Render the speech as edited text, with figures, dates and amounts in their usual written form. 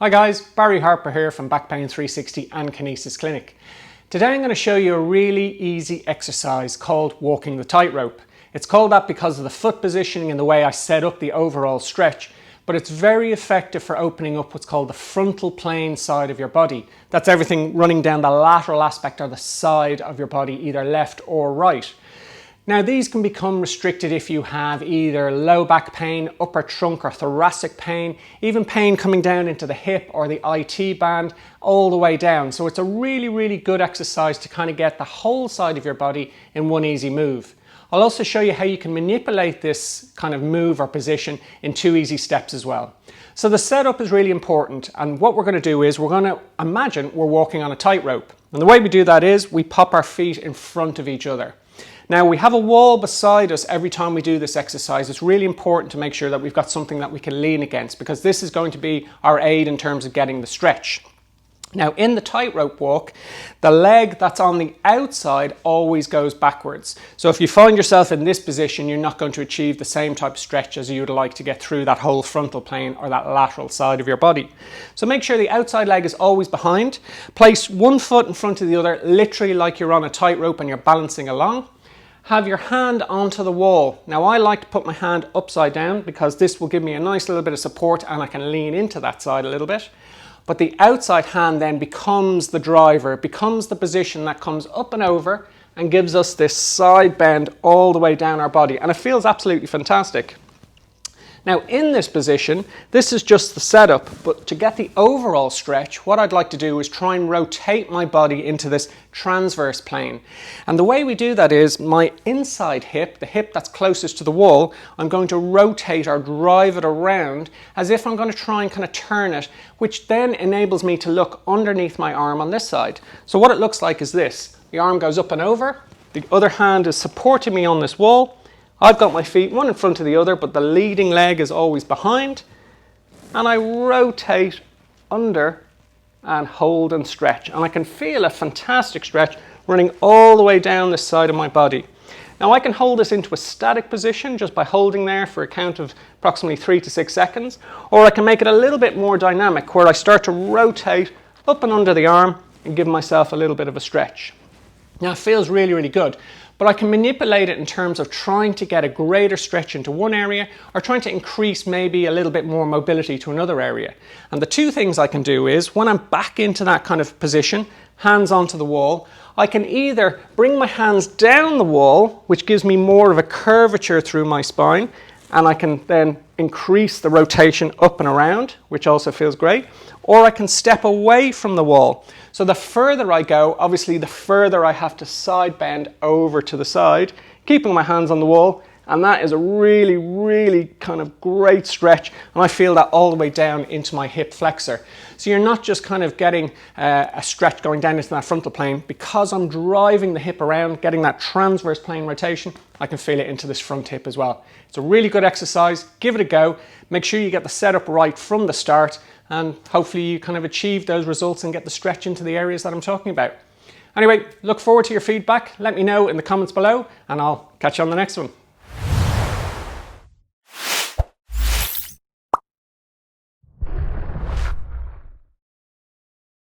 Hi guys, Barry Harper here from BackPain 360 and Kinesis Clinic. Today I'm going to show you a really easy exercise called walking the tightrope. It's called that because of the foot positioning and the way I set up the overall stretch, but it's very effective for opening up what's called the frontal plane side of your body. That's everything running down the lateral aspect or the side of your body, either left or right. Now these can become restricted if you have either low back pain, upper trunk or thoracic pain, even pain coming down into the hip or the IT band all the way down. So it's a really good exercise to kind of get the whole side of your body in one easy move. I'll also show you how you can manipulate this kind of move or position in 2 easy steps as well. So the setup is really important, and what we're going to do is we're going to imagine we're walking on a tightrope. And the way we do that is we pop our feet in front of each other. Now we have a wall beside us every time we do this exercise. It's really important to make sure that we've got something that we can lean against, because this is going to be our aid in terms of getting the stretch. Now in the tightrope walk, the leg that's on the outside always goes backwards. So if you find yourself in this position, you're not going to achieve the same type of stretch as you would like to get through that whole frontal plane or that lateral side of your body. So make sure the outside leg is always behind. Place one foot in front of the other, literally like you're on a tightrope and you're balancing along. Have your hand onto the wall. Now I like to put my hand upside down because this will give me a nice little bit of support and I can lean into that side a little bit. But the outside hand then becomes the driver, it becomes the position that comes up and over and gives us this side bend all the way down our body, and it feels absolutely fantastic. Now in this position, this is just the setup, but to get the overall stretch, what I'd like to do is try and rotate my body into this transverse plane. And the way we do that is my inside hip, the hip that's closest to the wall, I'm going to rotate or drive it around as if I'm going to try and kind of turn it, which then enables me to look underneath my arm on this side. So what it looks like is this. The arm goes up and over, the other hand is supporting me on this wall. I've got my feet one in front of the other, but the leading leg is always behind, and I rotate under and hold and stretch, and I can feel a fantastic stretch running all the way down this side of my body. Now I can hold this into a static position just by holding there for a count of approximately 3 to 6 seconds, or I can make it a little bit more dynamic where I start to rotate up and under the arm and give myself a little bit of a stretch. Now it feels really good, but I can manipulate it in terms of trying to get a greater stretch into one area or trying to increase maybe a little bit more mobility to another area. And the two things I can do is when I'm back into that kind of position, hands onto the wall, I can either bring my hands down the wall, which gives me more of a curvature through my spine, and I can then increase the rotation up and around, which also feels great, or I can step away from the wall. So the further I go, obviously the further I have to side bend over to the side, keeping my hands on the wall, and that is a really kind of great stretch, and I feel that all the way down into my hip flexor. So you're not just kind of getting a stretch going down into that frontal plane. Because I'm driving the hip around, getting that transverse plane rotation, I can feel it into this front hip as well. It's a really good exercise. Give it a go. Make sure you get the setup right from the start, and hopefully you kind of achieve those results and get the stretch into the areas that I'm talking about. Anyway, look forward to your feedback. Let me know in the comments below, and I'll catch you on the next one.